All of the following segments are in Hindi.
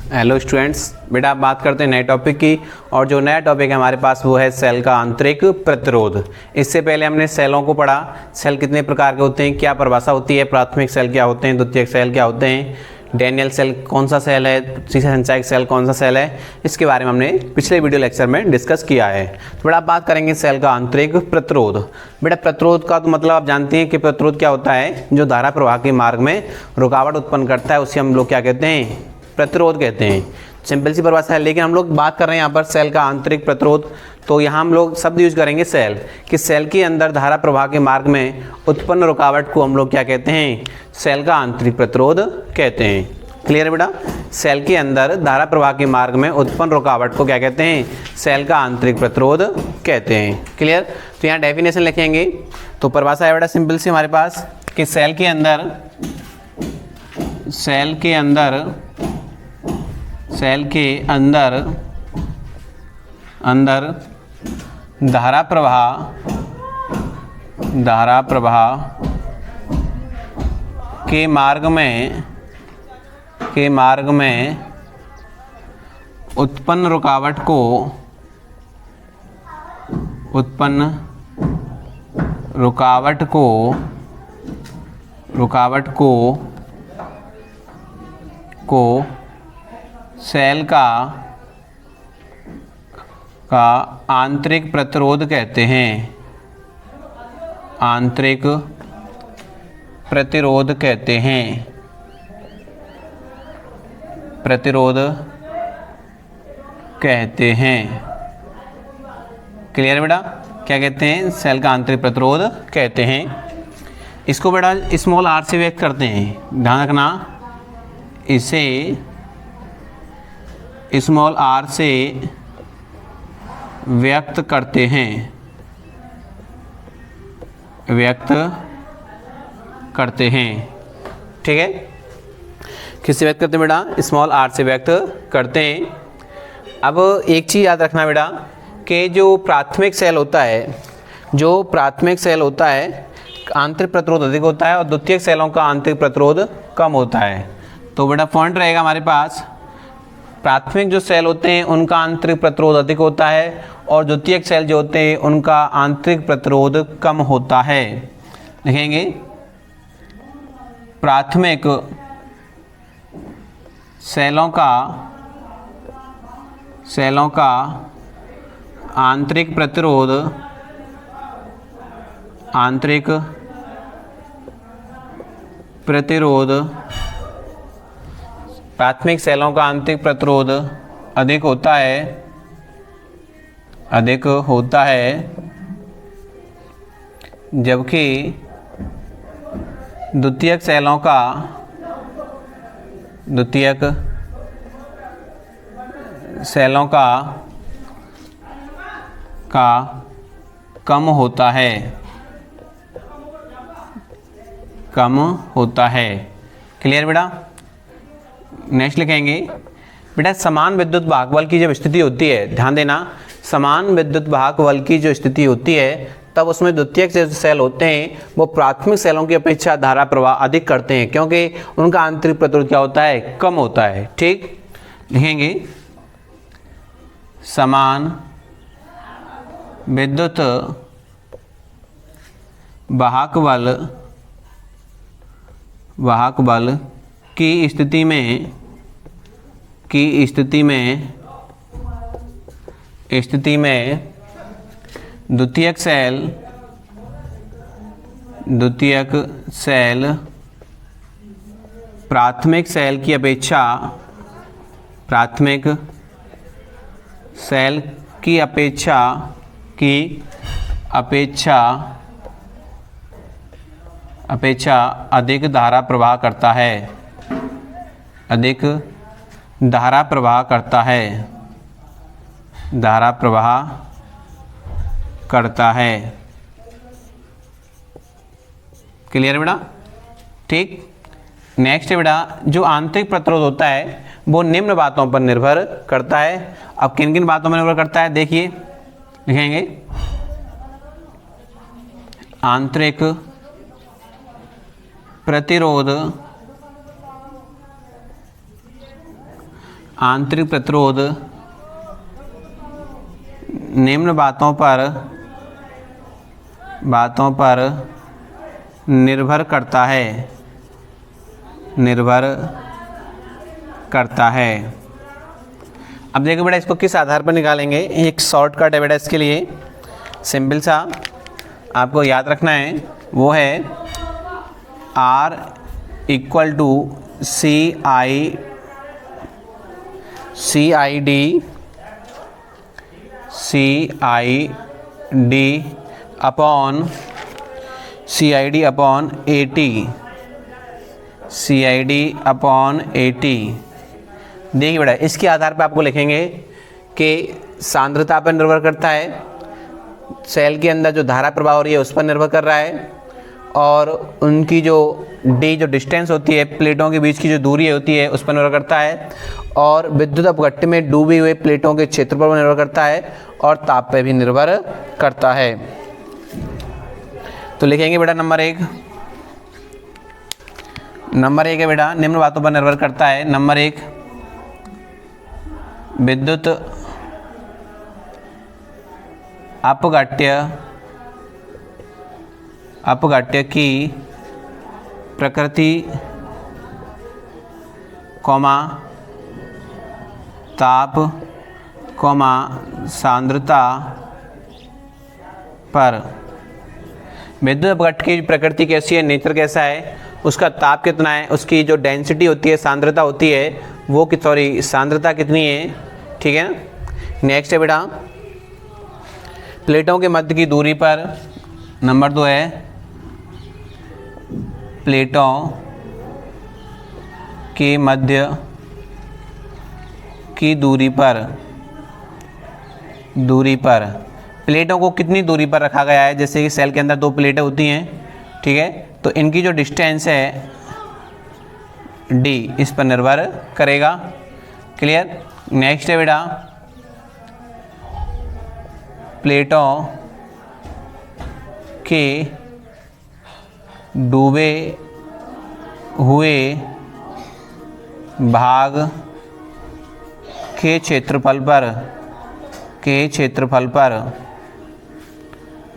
हेलो स्टूडेंट्स, बेटा आप बात करते हैं नए टॉपिक की। और जो नया टॉपिक है हमारे पास वो है सेल का आंतरिक प्रतिरोध। इससे पहले हमने सेलों को पढ़ा, सेल कितने प्रकार के होते हैं, क्या परिभाषा होती है, प्राथमिक सेल क्या होते हैं, द्वितीयक सेल क्या होते हैं, डैनियल सेल कौन सा सेल है, तीसरा संचायक सेल कौन सा सेल है, इसके बारे में हमने पिछले वीडियो लेक्चर में डिस्कस किया है। तो बेटा आप बात करेंगे सेल का आंतरिक प्रतिरोध। बेटा प्रतिरोध का तो मतलब आप जानते हैं कि प्रतिरोध क्या होता है, जो धारा प्रवाह के मार्ग में रुकावट उत्पन्न करता है उसे हम लोग क्या कहते हैं, प्रतिरोध कहते हैं। सिंपल सी परिभाषा है, लेकिन हम लोग बात कर रहे हैं यहाँ पर सेल का आंतरिक प्रतिरोध, तो यहाँ हम लोग शब्द यूज करेंगे सेल, कि सेल के अंदर धारा प्रवाह के मार्ग में उत्पन्न रुकावट को हम लोग क्या कहते हैं, सेल का आंतरिक प्रतिरोध कहते हैं। क्लियर है बेटा? सेल के अंदर धारा प्रवाह के मार्ग में उत्पन्न रुकावट को क्या कहते हैं, सेल का आंतरिक प्रतिरोध कहते हैं। क्लियर? तो यहाँ डेफिनेशन लिखेंगे, तो परिभाषा है बेटा सिंपल सी हमारे पास कि सेल के अंदर धारा प्रवाह के मार्ग में उत्पन्न रुकावट को सेल का आंतरिक प्रतिरोध कहते हैं। आंतरिक प्रतिरोध कहते हैं। क्लियर बेटा? क्या कहते हैं, सेल का आंतरिक प्रतिरोध कहते हैं। इसको बेटा स्मॉल आर से व्यक्त करते हैं, ध्यान रखना, इसे स्मॉल आर से व्यक्त करते हैं। ठीक है? किससे व्यक्त करते हैं बेटा? स्मॉल आर से व्यक्त करते हैं। अब एक चीज़ याद रखना बेटा कि जो प्राथमिक सेल होता है आंतरिक प्रतिरोध अधिक होता है और द्वितीयक सेलों का आंतरिक प्रतिरोध कम होता है। तो बेटा पॉइंट रहेगा हमारे पास, प्राथमिक जो सेल होते हैं उनका आंतरिक प्रतिरोध अधिक होता है और द्वितीयक सेल जो होते हैं उनका आंतरिक प्रतिरोध कम होता है। लिखेंगे प्राथमिक सेलों का आंतरिक प्रतिरोध प्राथमिक सेलों का आंतरिक प्रतिरोध अधिक होता है जबकि द्वितीयक सेलों का कम होता है। क्लियर बेटा? नेक्स्ट लिखेंगे बेटा समान विद्युत वाहक बल की जब स्थिति होती है, ध्यान देना, समान विद्युत वाहक बल की जो स्थिति होती है तब उसमें द्वितीयक सेल होते हैं वो प्राथमिक सेलों की अपेक्षा धारा प्रवाह अधिक करते हैं, क्योंकि उनका आंतरिक प्रतिरोध क्या होता है, कम होता है। ठीक? लिखेंगे समान विद्युत वाहक बल की स्थिति में द्वितीयक सेल प्राथमिक सेल की अपेक्षा अधिक धारा प्रवाह करता है। क्लियर बेटा? ठीक? नेक्स्ट है बेटा जो आंतरिक प्रतिरोध होता है वो निम्न बातों पर निर्भर करता है। अब किन किन बातों पर निर्भर करता है देखिए, लिखेंगे आंतरिक प्रतिरोध आंतरिक प्रतिरोध निम्न बातों पर निर्भर करता है। अब देखो बेटा, इसको किस आधार पर निकालेंगे। एक शॉर्टकट है बेटा इसके लिए, सिंपल सा आपको याद रखना है, वो है R equal to CID upon AT। देखिए बेटा, इसके आधार पर आपको लिखेंगे कि सांद्रता पर निर्भर करता है, सेल के अंदर जो धारा प्रवाह हो रही है उस पर निर्भर कर रहा है, और उनकी जो जो डिस्टेंस होती है, प्लेटों के बीच की जो दूरी होती है उस पर निर्भर करता है, और विद्युत अपघट्य में डूबे हुए प्लेटों के क्षेत्रफल पर निर्भर करता है, और ताप पर भी निर्भर करता है। तो लिखेंगे बेटा नंबर एक है बेटा, निम्न बातों पर निर्भर करता है। नंबर एक, विद्युत अपघट्य की प्रकृति, ताप, सांद्रता पर। विद्युत अपघट्य की प्रकृति कैसी है, नेचर कैसा है, उसका ताप कितना है, उसकी जो डेंसिटी होती है, सांद्रता होती है, वो सांद्रता कितनी है, ठीक है। नेक्स्ट है बेटा, प्लेटों के मध्य की दूरी पर। नंबर 2 है प्लेटों के मध्य की दूरी पर प्लेटों को कितनी दूरी पर रखा गया है। जैसे कि सेल के अंदर 2 प्लेटें होती हैं, ठीक है, तो इनकी जो डिस्टेंस है D इस पर निर्भर करेगा। क्लियर। नेक्स्ट है बेटा, प्लेटों के डूबे हुए भाग के क्षेत्रफल पर,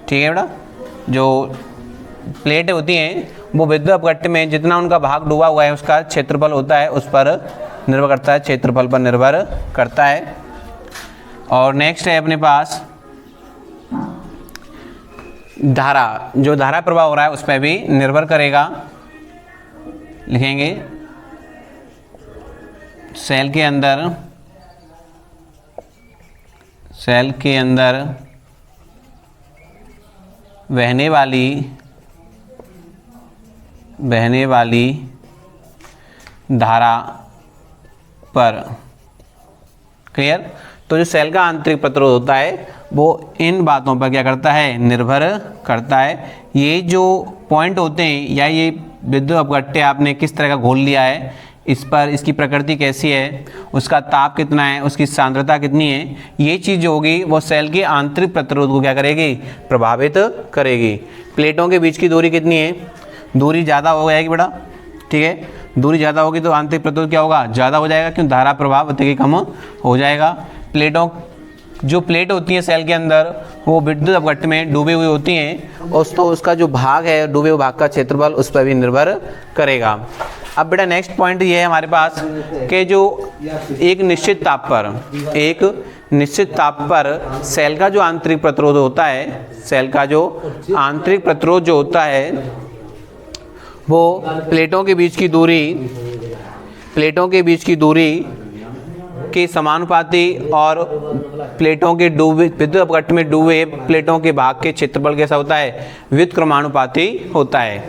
ठीक है बेटा। जो प्लेटें होती हैं वो विद्युत अपघट्य में जितना उनका भाग डूबा हुआ है उसका क्षेत्रफल होता है, उस पर निर्भर करता है, क्षेत्रफल पर निर्भर करता है। और नेक्स्ट है अपने पास धारा, जो धारा प्रवाह हो रहा है उस पर भी निर्भर करेगा। लिखेंगे सेल के अंदर बहने वाली धारा पर। क्लियर। तो जो सेल का आंतरिक प्रतिरोध होता है वो इन बातों पर क्या करता है, निर्भर करता है। ये जो पॉइंट होते हैं या ये विद्युत अपघट्य आपने किस तरह का घोल लिया है, इस पर इसकी प्रकृति कैसी है, उसका ताप कितना है, उसकी सांद्रता कितनी है, ये चीज़ जो होगी वो सेल के आंतरिक प्रतिरोध को क्या करेगी, प्रभावित करेगी। प्लेटों के बीच की दूरी कितनी है, दूरी ज़्यादा हो जाएगी बेटा, ठीक है। दूरी ज़्यादा होगी तो आंतरिक प्रतिरोध क्या होगा, ज़्यादा हो जाएगा, क्यों, धारा प्रभाव अत्यधिक कम हो जाएगा। प्लेटों जो प्लेट होती हैं सेल के अंदर वो विद्युत अपघट्य में डूबी हुई होती हैं, और तो उसका जो भाग है डूबे हुए भाग का क्षेत्रफल उस पर भी निर्भर करेगा। अब बेटा नेक्स्ट पॉइंट ये है हमारे पास कि जो एक निश्चित ताप पर सेल का जो आंतरिक प्रतिरोध होता है, सेल का जो आंतरिक प्रतिरोध जो होता है वो प्लेटों के बीच की दूरी के समानुपाती और प्लेटों के डूबे विद्युत अपघट्य में डूबे प्लेटों के भाग के क्षेत्रफल कैसा होता है, व्युत्क्रमानुपाती होता है।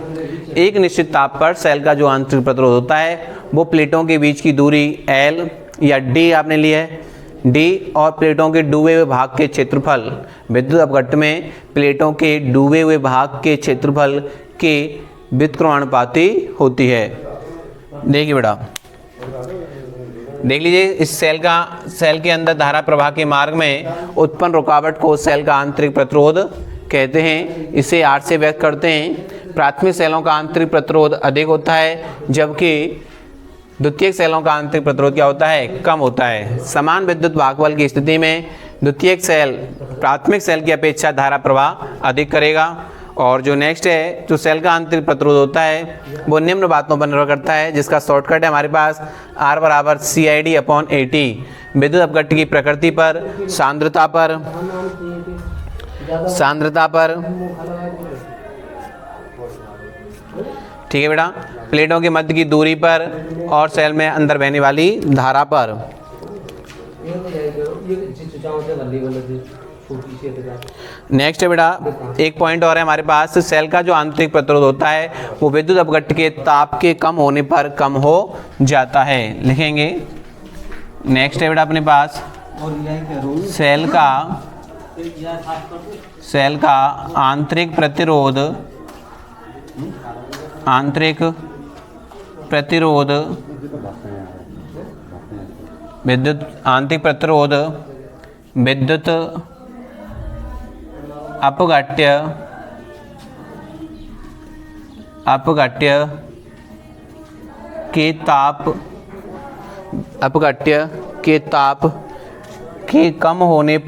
एक निश्चित ताप पर सेल का जो आंतरिक प्रतिरोध होता है वो प्लेटों के बीच की दूरी L या D आपने लिया है, D और प्लेटों के डूबे हुए भाग के क्षेत्रफल, विद्युत अपघट्य में प्लेटों के डूबे हुए भाग के क्षेत्रफल के व्युत्क्रमानुपाती होती है। देखिए बेटा, देख लीजिए, इस सेल के अंदर धारा प्रवाह के मार्ग में उत्पन्न रुकावट को सेल का आंतरिक प्रतिरोध कहते हैं। इसे R से व्यक्त करते हैं। प्राथमिक सेलों का आंतरिक प्रतिरोध अधिक होता है, जबकि द्वितीयक सेलों का आंतरिक प्रतिरोध क्या होता है, कम होता है। समान विद्युत भागफल की स्थिति में द्वितीयक सेल प्राथमिक सेल की अपेक्षा धारा प्रवाह अधिक करेगा। और जो नेक्स्ट है, जो सेल का आंतरिक प्रतिरोध होता है वो निम्न बातों पर निर्भर करता है, जिसका शॉर्टकट है हमारे पास R बराबर CID/AT। विद्युत अपघट्य की प्रकृति पर, सांद्रता पर ठीक है बेटा, प्लेटों के मध्य की दूरी पर और सेल में अंदर बहने वाली धारा पर। नेक्स्ट है बेटा, एक पॉइंट और है हमारे पास, सेल का जो आंतरिक प्रतिरोध होता है वो विद्युत अपघट्य के ताप के कम होने पर कम हो जाता है। लिखेंगे। नेक्स्ट है बेटा अपने पास, सेल का आंतरिक प्रतिरोध विद्युत आंतरिक प्रतिरोध विद्युत अपघट्य के ताप के कम होने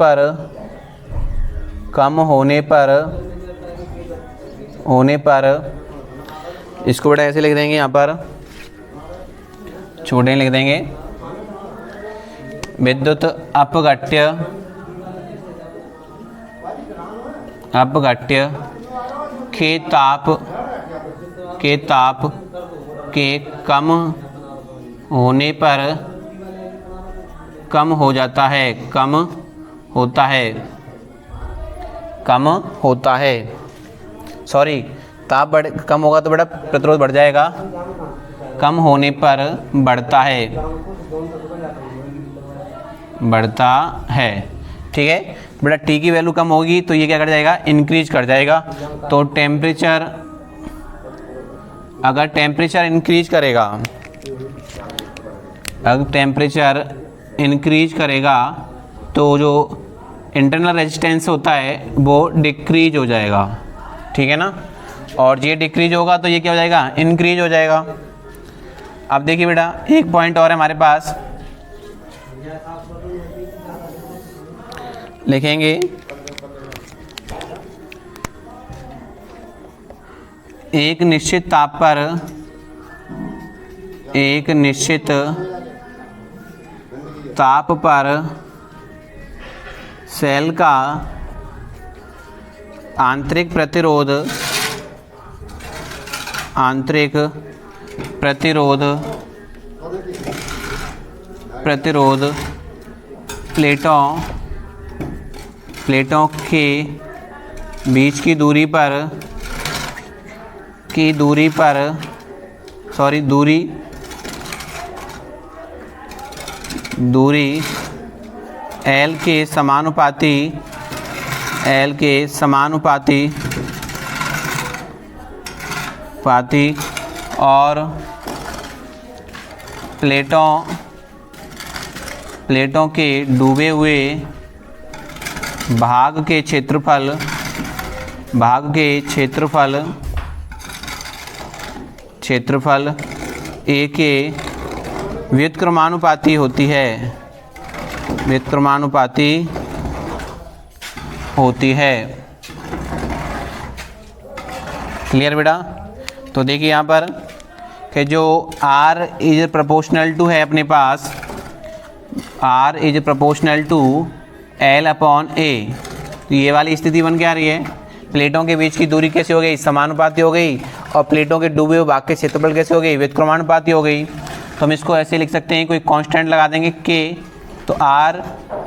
पर इसको बेटा ऐसे लिख देंगे, यहाँ पर छोटे लिख देंगे, विद्युत अपघट्य के ताप के कम होने पर कम हो जाता है, कम होता है। सॉरी, ताप कम होगा तो बेटा प्रतिरोध बढ़ जाएगा, कम होने पर बढ़ता है। ठीक है बेटा, T की वैल्यू कम होगी तो ये क्या कर जाएगा, इंक्रीज कर जाएगा। तो टेम्परेचर, अगर टेम्परेचर इंक्रीज करेगा तो जो इंटरनल रेजिस्टेंस होता है वो डिक्रीज हो जाएगा। ठीक है ना, और ये डिक्रीज होगा तो ये क्या हो जाएगा, इंक्रीज हो जाएगा। अब देखिए बेटा, एक पॉइंट और है हमारे पास, लिखेंगे। एक निश्चित ताप पर सेल का आंतरिक प्रतिरोध प्लेटों के बीच की दूरी L के समानुपाती और प्लेटों के डूबे हुए भाग के क्षेत्रफल A के व्युत्क्रमानुपाती होती है। क्लियर बेटा? तो देखिए यहाँ पर कि जो R इज प्रोपोर्शनल टू है अपने पास, R is proportional to L/A, तो ये वाली स्थिति बन के आ रही है। प्लेटों के बीच की दूरी कैसे हो गई, समानुपाती हो गई, और प्लेटों के डूबे हुए भाग के क्षेत्रफल कैसे हो गई, व्युत्क्रमानुपाती हो गई। तो हम इसको ऐसे लिख सकते हैं, कोई कांस्टेंट लगा देंगे K, तो R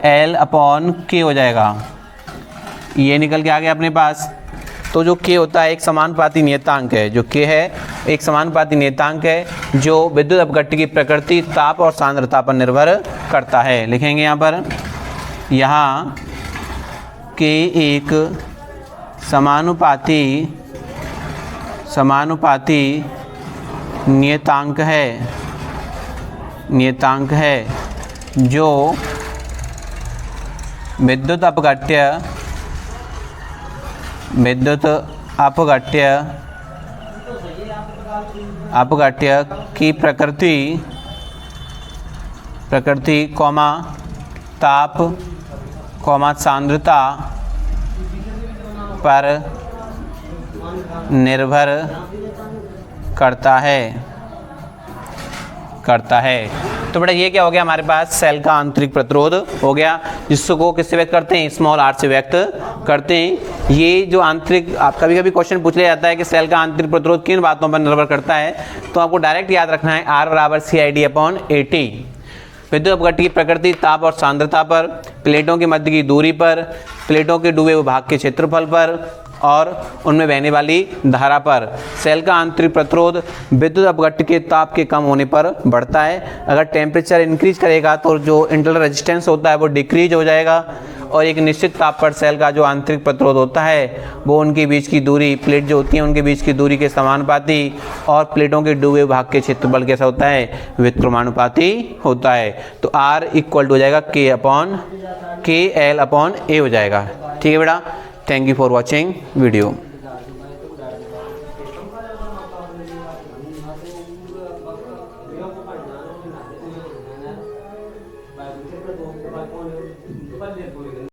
L/K हो जाएगा। ये निकल के आ गया अपने पास। तो जो K होता है एक समानुपाती नियतांक है, जो K है एक समानुपाती नियतांक है जो विद्युत अपघट्य की प्रकृति, ताप और सांद्रता पर निर्भर करता है। लिखेंगे यहाँ पर, यहाँ K एक समानुपाती नियतांक है जो विद्युत अपघट्य की प्रकृति प्रकृति कॉमा ताप कॉमा सांद्रता पर निर्भर करता है। तो बेटा ये क्या हो गया हमारे पास, सेल का आंतरिक प्रतिरोध हो गया, जिसको किससे व्यक्त करते हैं, स्मॉल आर से व्यक्त करते हैं। ये जो आंतरिक, आप कभी कभी क्वेश्चन पूछ लिया जाता है कि सेल का आंतरिक प्रतिरोध किन बातों पर निर्भर करता है, तो आपको डायरेक्ट याद रखना है R बराबर CID/AT। विद्युत अपघट्ट की प्रकृति, ताप और सांद्रता पर, प्लेटों के मध्य की दूरी पर, प्लेटों के डूबे हुए भाग के क्षेत्रफल पर और उनमें बहने वाली धारा पर। सेल का आंतरिक प्रतिरोध विद्युत अपघट्ट के ताप के कम होने पर बढ़ता है। अगर टेम्परेचर इंक्रीज करेगा तो जो इंटरनल रेजिस्टेंस होता है वो डिक्रीज हो जाएगा और एक निश्चित ताप पर सेल का जो आंतरिक प्रतिरोध होता है वो उनके बीच की दूरी, प्लेट जो होती है उनके बीच की दूरी के समानुपाती और प्लेटों के डूबे भाग के क्षेत्रफल कैसा होता है, व्युत्क्रमानुपाती होता है। तो R इक्वल हो जाएगा KL/A हो जाएगा। ठीक है बेटा, thank you for watching video.